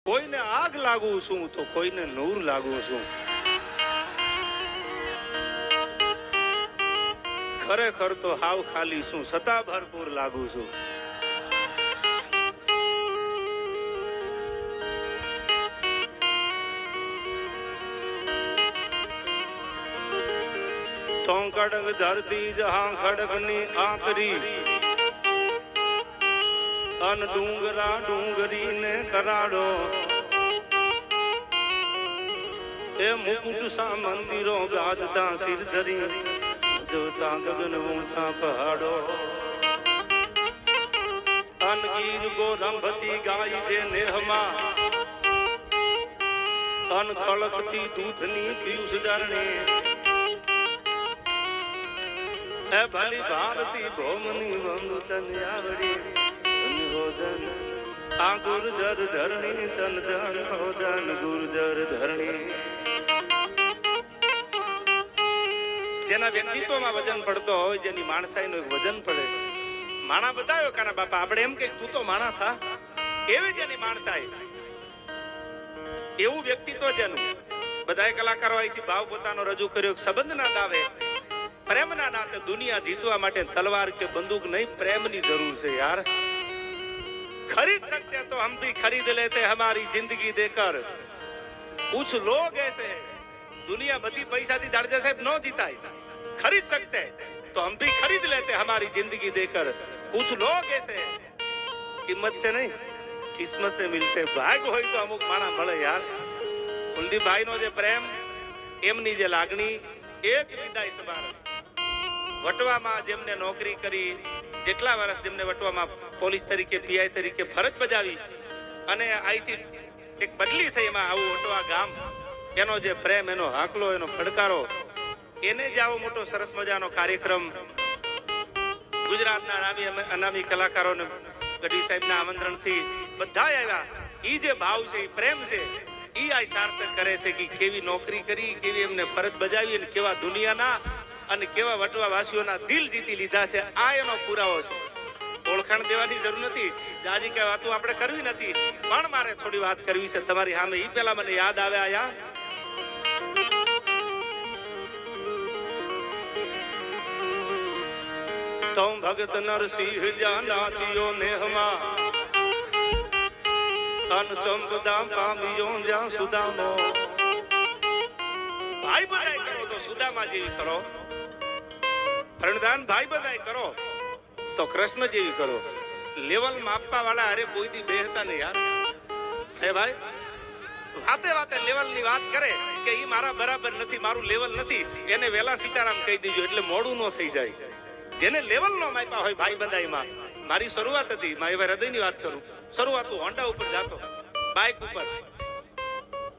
કોઈને આગ લાગુ છું તો કોઈને નૂર લાગુ છું. ખરેખર તો હાવ ખાલી છું, છતાં ભરપૂર લાગુ છું. તો કડક ધરતી જહાં ખડકની આકરી અન ડુંગરા ડુંગરીને કરાડો એ મુકુટ સા મંદિરો ગાજતા સિર ધરી જોતા ગગન ઊંચા પહાડો અન ગીર ગોરંભતી ગાય છે નેહમાં અન ખળકતી દૂધની પિયુષ ઝરણી એ ભલી ભારતી ભૌમની વંદુ તને આવડી આ ગુર્જર ધરણી તન ધન હોદન ગુર્જર ધરણી. જેના વ્યક્તિત્વમાં વજન પડતો હોય, જેની માણસાઈનું એક વજન પડે. માણા બતાવ્યો કાના બાપા, આપણે એમ કે તું તો માણા થા, એવી જેની માણસાઈ, એવું વ્યક્તિત્વ જેનું. બધાય કલાકારો અહીંથી ભાવ પોતાનો રજૂ કર્યો. સંબંધના દાવે પ્રેમના નાતે દુનિયા જીતવા માટે તલવાર કે બંદૂક નહીં, પ્રેમની જરૂર છે યાર. खरीद सकते तो हम भी खरीद लेते हमारी जिंदगी देकर. कुछ लोग ऐसे दुनिया बधी पैसा थी जाडेजा साहब नो जीताई. खरीद सकते तो हम भी खरीद लेते हमारी जिंदगी देकर. कुछ लोग ऐसे किस्मत से नहीं किस्मत से मिलते. भाग्य હોય તો અમુક માણા મળે યાર. કુલદીપભાઈ નો જે પ્રેમ, એમની જે લાગણી, એક વિદાય સમારંભ વટવામાં જેમને નોકરી કરી, જેટલા વર્ષ જેમને વટવામાં પોલીસ તરીકે પીઆઈ તરીકે ફરજ બજાવી અને અહીંથી એક બદલી થઈ, એમાં આવું વટવા ગામ, એનો જે પ્રેમ, એનો હાકલો, એનો ફડકારો, એને જ આવો મોટો સરસ મજાનો કાર્યક્રમ ગુજરાતના અનામી કલાકારોને ગઢવી સાહેબના આમંત્રણથી બધા આવ્યા. ઈ જે ભાવ છે, ઈ પ્રેમ છે, ઈ આ સાર્થક કરે છે કે કેવી નોકરી કરી, કેવી એમને ફરજ બજાવી અને કેવા દુનિયાના અને કેવા વટવા વાસીઓના દિલ જીતી લીધા છે. આ એનો પુરાવો છે. ઓળખાણ દેવાની જરૂર નથી, જાજી કઈ વાતો આપણે કરવી નથી, પણ મારે થોડી વાત કરવી છે તમારી સામે. ઈ પેલા મને યાદ આવે આયા તો ભગત નરસિંહ જાનાથીઓ નેહમાં અન સંપદા પામ્યો જ્યાં સુદામો. ભાઈ બધાય કરો તો સુદામા જેવી કરો, પ્રણધાન ભાઈ બધાય કરો તો કૃષ્ણ જેવી કરો. લેવલ માપવા વાળા અરે કોઈ દી બેહતા નહીં યાર. હે ભાઈ, વાતે વાતે લેવલ ની વાત કરે કે ઈ મારા બરાબર નથી, મારું લેવલ નથી, એને વેલા સીતારામ કહી દેજો એટલે મોડું ન થઈ જાય. જેને લેવલ નો માપ્યા હોય ભાઈ બંધાઈમાં. મારી શરૂઆત હતી, મારી હૃદયની વાત કરું, શરૂઆત હોન્ડા ઉપર જાતો, બાઇક ઉપર.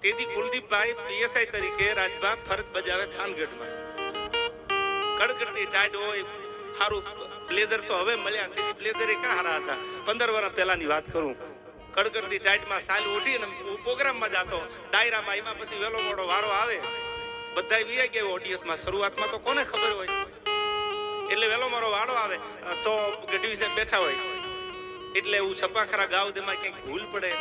તેથી કુલદીપભાઈ પીએસઆઈ તરીકે રાજભાગ ફરજ બજાવે થાનગઢમાં. કડકડતી ટાઈડ હોય, સારું બ્લેઝર તો હવે મળ્યા, તેથી બ્લેઝર એ ક્યાં હારા હતા. 15 વર્ષ પહેલાની વાત કરું. કડકડતી ટાઈટમાં સાલ ઉઠીને પ્રોગ્રામમાં જાતો, ડાયરામાં. એમાં પછી વેલો મોડો વારો આવે, બધા વી ગયા ઓડિયન્સમાં. શરૂઆતમાં તો કોને ખબર હોય, એટલે વેલો મારો વાળો આવે તો ગઢવી સાહેબ બેઠા હોય, એટલે હું છપાખરા ગાવ દેમાં ક્યાંક ભૂલ પડે,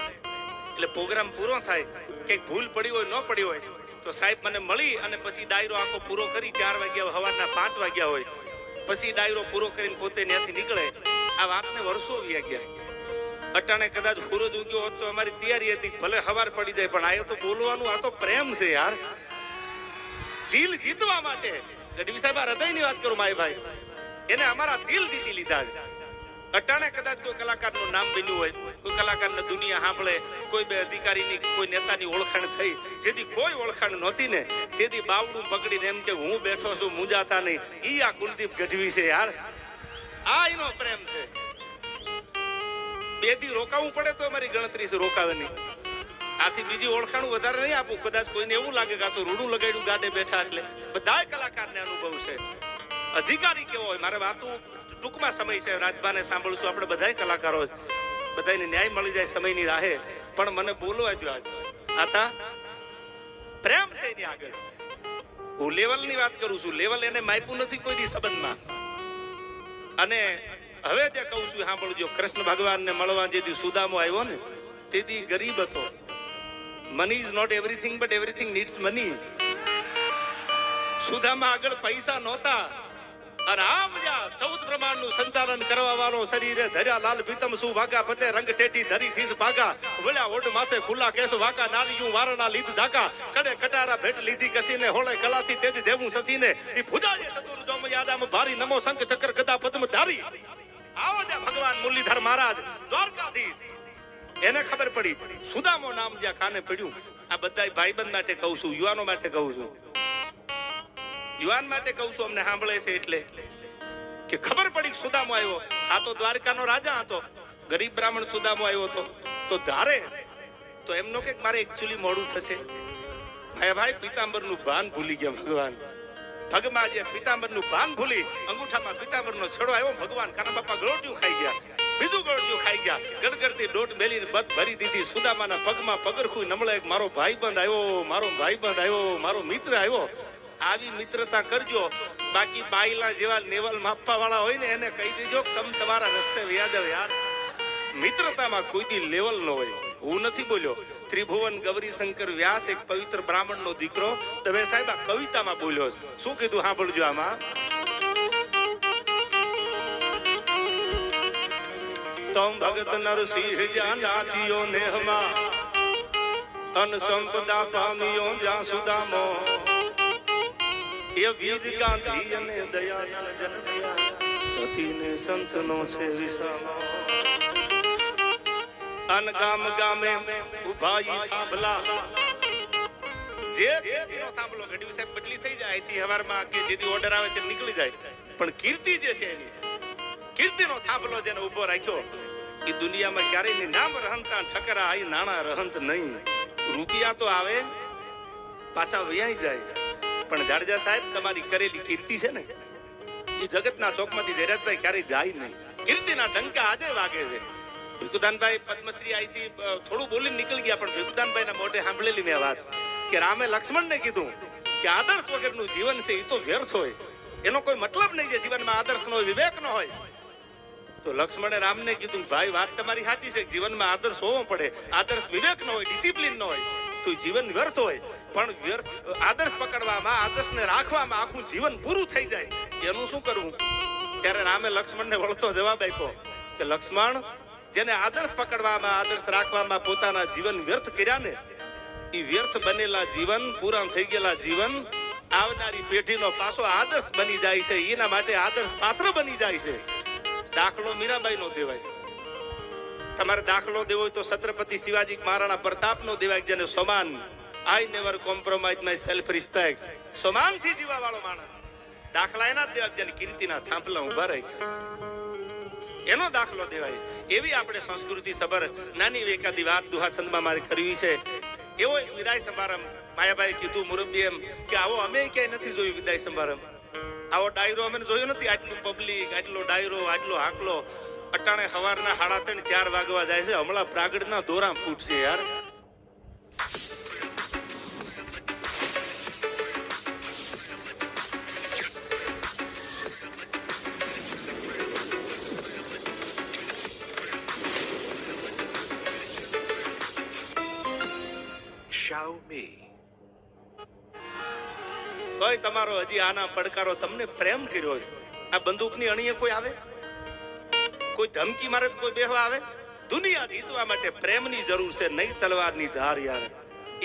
એટલે પ્રોગ્રામ પૂરો થાય, ક્યાંક ભૂલ પડી હોય, ન પડી હોય તો સાહેબ મને મળી અને પછી ડાયરો આખો પૂરો કરી. 4 વાગ્યા સવારના 5 વાગ્યા હોય, પછી ડાયરો પૂરો કરીને પોતે ત્યાંથી નીકળે. આ વાતને વર્ષો વ્યા ગયા. અટાણે કદાચ સૂરજ ઉગ્યો હોત તો અમારી તૈયારી હતી, ભલે સવાર પડી જાય, પણ આ તો બોલવાનું, આ તો પ્રેમ છે યાર. દિલ જીતવા માટે ગઢવી સાહેબ આ હૃદયની વાત કરું માય ભાઈ, એને અમારા દિલ જીતી લીધા છે. અટાણે કદાચ કોઈ કલાકારનું નામ બન્યું હોય, કોઈ કલાકારને દુનિયા સાંભળે, કોઈ બે અધિકારીની, કોઈ નેતાની ઓળખાણ થઈ, જેથી કોઈ ઓળખાણ નહોતી ને તેથી બાવડું પકડીને એમ કે હું બેઠો છું, મુંજાતા નહીં. ઈ આ કુલદીપ ગઢવી છે યાર. આ એનો પ્રેમ છે. 2 દી રોકાવું પડે તો અમારી ગણતરી છે, રોકાવે નહીં. આથી બીજી ઓળખાણ વધારે નહીં આપું. કદાચ કોઈને એવું લાગે કે આ તો રૂડું લગાડ્યું ગાડે બેઠા, એટલે બધાય કલાકારને અનુભવ છે. અધિકારી કેવો હોય, મારે વાતું ટૂંકમાં સમય છે, રાજભાને સાંભળું છું, આપણે બધાય કલાકારો, બધાને ન્યાય મળી જાય સમયની રાહે, પણ મને બોલવા દો. આજ આતા પ્રેમ છે એની આગળ. હું લેવલની વાત કરું છું, લેવલ એને માપ્યું નથી કોઈ દી સંબંધમાં. અને હવે જે કહું છું સાંભળજો, કૃષ્ણ ભગવાનને મળવા જે દી સુદામો આવ્યો ને તે દી ગરીબ હતો, money is not everything but everything needs money. Sudama આગળ પૈસા નહોતા અને આમ જ્યાં 14 બ્રહ્માંડનું સંચાલન કરવા વાળો શરીરે ધર્યા લાલ પીતમ સુભાગા પતે રંગ ટેટી ધરી શીશ ભાગા વળ્યા ઓઢ માથે ખુલ્લા કેસ વાકા નારીયું વારણા લીધ ઝાકા કડે કટારા ભેટ લીધી કસીને હોળે કલાથી તેજ જેવું સસીને ઈ ભુજાએ ચતુર જોમ યાદામ ભારી નમો શંખ ચક્ર ગદા પદ્મ ધારી. આવો જે ભગવાન મુરલીધર મહારાજ દ્વારકાધીશ, એને ખબર પડી સુદામો નામ જ્યાં કાને પડ્યું. આ બધાય ભાઈબંધ માટે કહું છું, યુવાનો માટે કહું છું, યુવાન માટે કહું છું, અમને સાંભળે છે એટલે કે ખબર પડી સુદામો આવ્યો. આ તો દ્વારકાનો રાજા હતો, ગરીબ બ્રાહ્મણ સુદામો આવ્યો હતો. તો ધારે તો એમનો કે મારે એકચ્યુઅલી મોડું થશે. ભાઈ પિતાંબરનું ભાન ભૂલી ગયા ભગવાન. ભગમાં જે પિતાંબરનું ભાન ભૂલી અંગૂઠામાં પિતાંબરનો છેડો આવ્યો. ભગવાન કાના બાપા ગળોટિયું ખાઈ ગયા, બીજું ગળોટિયું ખાઈ ગયા. ગડગડતી ડોટ મેલીને બત ભરી દીધી. સુદામાના પગમાં પગરખું નમળે મારો ભાઈબંધ આવ્યો, મારો ભાઈબંધ આવ્યો, મારો મિત્ર આવ્યો. આવી મિત્રતા કરજો. બાકી બાઈલા જેવા નેવલ માપવા વાળા હોય ને એને કહી દેજો તમ તમારા રસ્તે વ્યાદવ યાર. મિત્રતામાં કોઈ દી લેવલ ન હોય. હું નથી બોલ્યો. ત્રિભુવન ગૌરી શંકર વ્યાસ એક પવિત્ર બ્રાહ્મણનો દીકરો દવે સાહેબ આ કવિતામાં બોલ્યો. શું કીધું સાંભળજો આમાં. તમ ભગત નરસિંહ જ્યાં નાચિયો નેહમાં અન સંપદા પામ્યો જ્યાં સુદામો એ વીર ગાંધી અને દયાનંદ જન્મ્યા સતીને સંતનો છે વિસામો. અન ગામ ગામે ઉભાઈ થાંભલા જે કીર્તિનો થાંભલો ગઢવી સાહેબ બદલી થઈ જાય અહીંથી હવારમાં કે જેથી ઓર્ડર આવે તે નીકળી જાય, પણ કીર્તિ જે છે એની કીર્તિનો થાંભલો જેને ઉભો રાખ્યો એ દુનિયામાં ક્યારેય નહીં. નામ રહંતા ઠકરા આઈ નાણા રહંત નહીં. રૂપિયા તો આવે પાછા વૈયાઈ જાય, પણ જાડેજા સાહેબ તમારી કરેલી કીર્તિ છે ને એ જગતના ચોકમાંથી જયરાજભાઈ ક્યારેય જાય નહીં. કીર્તિના ડંકા આજે વાગે છે. ભીખુદાનભાઈ પદ્મશ્રી અહીંથી થોડું બોલીને નીકળી ગયા, પણ ભીખુદાનભાઈના મોઢે સાંભળેલી મેં વાત કે રામે લક્ષ્મણને કીધું કે આદર્શ વગરનું જીવન છે એ તો વ્યર્થ હોય, એનો કોઈ મતલબ નહીં છે. જીવનમાં આદર્શ નો હોય, વિવેક નો હોય. તો લક્ષ્મણે રામને કીધું ભાઈ વાત તમારી સાચી છે, જીવનમાં આદર્શ હોવો પડે. આદર્શ વિવેક નો હોય, ડિસિપ્લિન નો હોય તો જીવન વ્યર્થ હોય. પણ આદર્શ પકડવામાં, આદર્શને રાખવામાં આખું જીવન પૂરું થઈ જાય. એનું શું કરવું? ત્યારે રામે લક્ષ્મણને વળતો જવાબ આપ્યો કે લક્ષ્મણ, જેને આદર્શ પકડવામાં, આદર્શ રાખવામાં પોતાના જીવન વ્યર્થ કર્યા ને એ વ્યર્થ બનેલા જીવન, પૂરા થઈ ગયેલા જીવન આવનારી પેઢીનો પાછો આદર્શ બની જાય છે. એના માટે આદર્શ પાત્ર બની જાય છે. દાખલો મીરાબાઈ નો દેવાય. તમારે દાખલો દેવો હોય તો છત્રપતિ શિવાજી મહારાણા પ્રતાપ નો દેવાય, જેને સમાન I never compromise my self respect, સમાનથી જીવા વાળો માણસ. દાખલા એના જ દેવાય જેને કીર્તિના થાંભલા ઉભા રહે, એનો દાખલો દેવાય. એવી આપણે સંસ્કૃતિ સભર નાની એકાદી વાત દુહાછંદમાં મારે કરવી છે. એવો એક વિદાય સમારંભ માયાભાઈ કીધું મુરબ્બી એમ કે આવો અમે ક્યાંય નથી જોયું વિદાય સમારંભ. આવો ડાયરો અમે જોયો નથી. આટલું પબ્લિક, આટલો ડાયરો, આટલો હાકલો. અટાણે સવારના 3:30-4 વાગવા જાય છે. હમણાં પ્રાગડના દોરા ફૂટશે યાર. તોય તમારો હજી આના પડકારો તમને પ્રેમ કર્યો છે. આ બંદૂકની અણીએ કોઈ આવે? કોઈ ધમકી મારે તો કોઈ બેહવા આવે? દુનિયા જીતવા માટે પ્રેમની જરૂર છે, નહીં તલવારની ધાર યાર.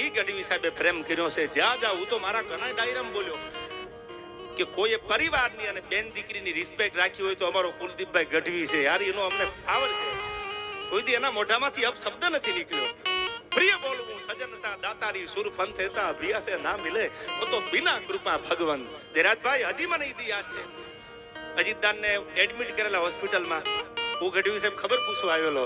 ઈ ગઢવી સાહેબે પ્રેમ કર્યો છે. જ્યાં જાઉં હું તો મારા ઘણા ડાયરામાં બોલ્યો કે કોઈએ પરિવારની અને બેન દીકરીની રિસ્પેક્ટ રાખી હોય તો અમારો કુલદીપભાઈ ગઢવી છે યાર. એનો અમને પાવર છે. કોઈ દી એના મોઢામાંથી અપશબ્દ નથી નીકળ્યો. પ્રિય બોલવું સજનતા દાતારી સુર પંથેતા અભિયાસે ના મિલે તો બિના કૃપા ભગવાન. ધીરાજભાઈ હજી મને ઈ યાદ છે. અજીતદાનને એડમિટ કરેલા હોસ્પિટલમાં. હું ગઢવી સાહેબ ખબર પૂછવા આવેલો,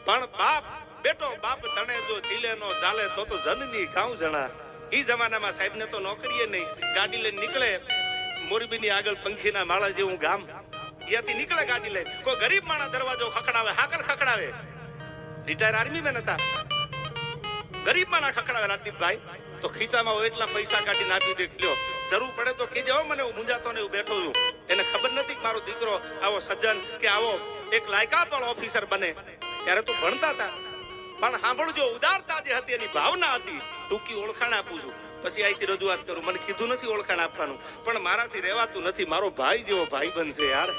પણ બાપ બેટો બાપ તણે જો ચીલે નો ચાલે તો જનની કાઉ જણા. ઈ જમાનામાં સાહેબને તો નોકરીએ નહીં. ગાડી લઈને નીકળે મોરબીની આગળ પંખીના માળા જેવું ગામ, ત્યાંથી નીકળે ગાડી લઈને. કોઈ ગરીબ માણસ દરવાજો ખખડાવે, હાકલ ખખડાવે. રિટાયર આર્મી મેન હતા. ગરીબ માણસ ખખડાવે રાજદીપભાઈ તો ખીચામાં હોય એટલા પૈસા કાઢીને આપી દે. લ્યો જરૂર પડે તો કેજે હો મને, હું મૂંઝાતો ને હું બેઠો છું. એને ખબર નથી કે મારો દીકરો આવો સજ્જન કે આવો એક લાયકાત વાળો ઓફિસર બને. ત્યારે તો ભણતા હતા, પણ સાંભળજો ઉદારતા જે હતી, એની ભાવના હતી. ટૂંકી ઓળખાણ આપું છું, પછી અહીંથી રજૂઆત કરું. મને કીધું નથી ઓળખાણ આપવાનું, પણ મારાથી રહેવાતું નથી. મારો ભાઈ જેવો ભાઈબંધ છે યાર.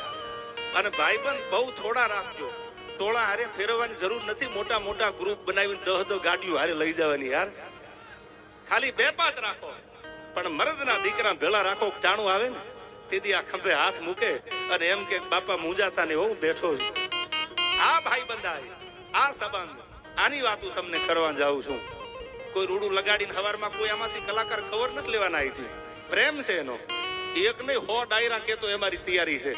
અને ભાઈબંધ બહુ થોડા રાખજો. ટોળા હારે ફેરવવાની જરૂર નથી. મોટા મોટા ગ્રુપ બનાવીને 10 ગાડીઓ હારે લઈ જવાની યાર. ખાલી 2-5 રાખો, પણ મરદના દીકરા ભેળા રાખો. ટાણું આવે ને તેથી આ ખંભે હાથ મૂકે અને એમ કે બાપા મૂંઝાતા ને હું બેઠો છું. આ ભાઈબંધાય, આ સંબંધ, આની વાતો તમને કરવા જાઉં છું. કોઈ રૂડું લગાડીને હવારમાં કોઈ આમાંથી કલાકાર ખબર નથી લેવાના. અહીંથી પ્રેમ છે એનો. એક નહીં 100 ડાયરા કેતો એ મારી તૈયારી છે.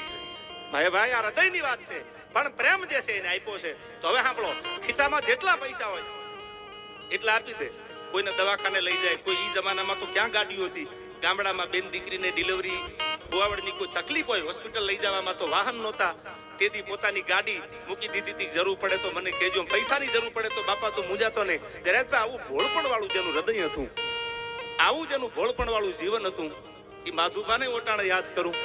ભાઈ આ હૃદયની વાત છે, પણ પ્રેમ જે છે એને આપ્યો છે. તો હવે સાંભળો, ખીચામાં જેટલા પૈસા હોય એટલા આપી દે. કોઈને દવાખાને લઈ જાય. કોઈ ઈ જમાનામાં તો ક્યાં ગાડીઓ હતી. ગામડામાં બેન દીકરીને ડિલિવરી ગોવાવડની કોઈ તકલીફ હોય, હોસ્પિટલ લઈ જવામાં તો વાહન નહોતા. તેથી પોતાની ગાડી મૂકી દીધી હતી. જરૂર પડે તો મને કહેજો. પૈસાની જરૂર પડે તો બાપા તો મૂંઝાતો નહીં. જયરાજભાઈ, આવું ભોળપણ વાળું જેનું હૃદય હતું, આવું જેનું ભોળપણ વાળું જીવન હતું, એ માધુબાને ઓટાણે યાદ કરું.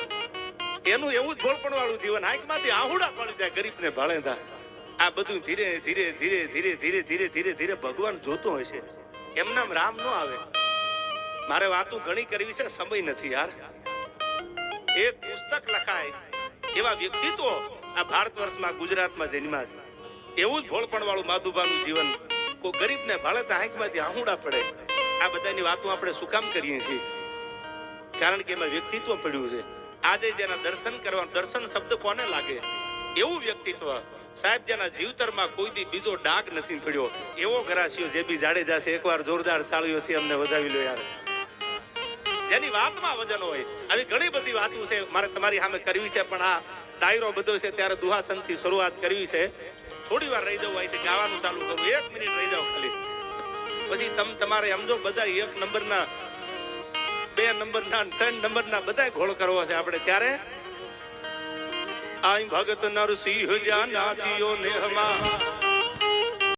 એનું એવું જ ભોળપણ વાળું જીવન. આંખમાંથી આહુડા પડી જાય ગરીબને ભાળેંદા. આ બધું ધીરે ધીરે ધીરે ધીરે ધીરે ધીરે ધીરે ધીરે ભગવાન જોતો હશે. એમનામ રામ ન આવે. મારે વાતો ઘણી કરવી છે, સમય નથી યાર. એક પુસ્તક લખાય એવા વ્યક્તિત્વ આ ભારત વર્ષમાં ગુજરાતમાં જન્મ્યા છે. એવું જ ભોળપણ વાળું માધુબાનું જીવન. કોઈ ગરીબને ભાળે તો આંખમાંથી આહુડા પડે. આ બધાની વાતો આપણે શું કામ કરીએ છીએ? કારણ કે એમાં વ્યક્તિત્વ પડ્યું છે. આજે જેના દર્શન કરવા, દર્શન શબ્દ કોને લાગે? એવું વ્યક્તિત્વ સાહેબ જેના જીવતરમાં કોઈ દી બીજો ડાઘ નથી પડ્યો. એવો ઘરાશિયો જે બી જાડેજા છે. એકવાર જોરદાર તાળીઓથી અમને વધાવી લો યાર. જેની વાતમાં વજન હોય. આવી ઘણી બધી વાતો છે મારે તમારી સામે કરવી છે, પણ આ ડાયરો બધો છે ત્યારે દુહાસનથી શરૂઆત કરવી છે. થોડી વાર રહી જવું, અહીંથી ગાવાનું ચાલુ કરું. 1 મિનિટ રહી જાવ ખાલી. પછી તમારે સમજો બધા 1 નંબરના, 2 નંબરના, 3 નંબરના બધા ઘોળ કરવો છે આપણે. ત્યારે આઈ ભગત નરસિંહ જ્યાં નાચિયો નેહમાં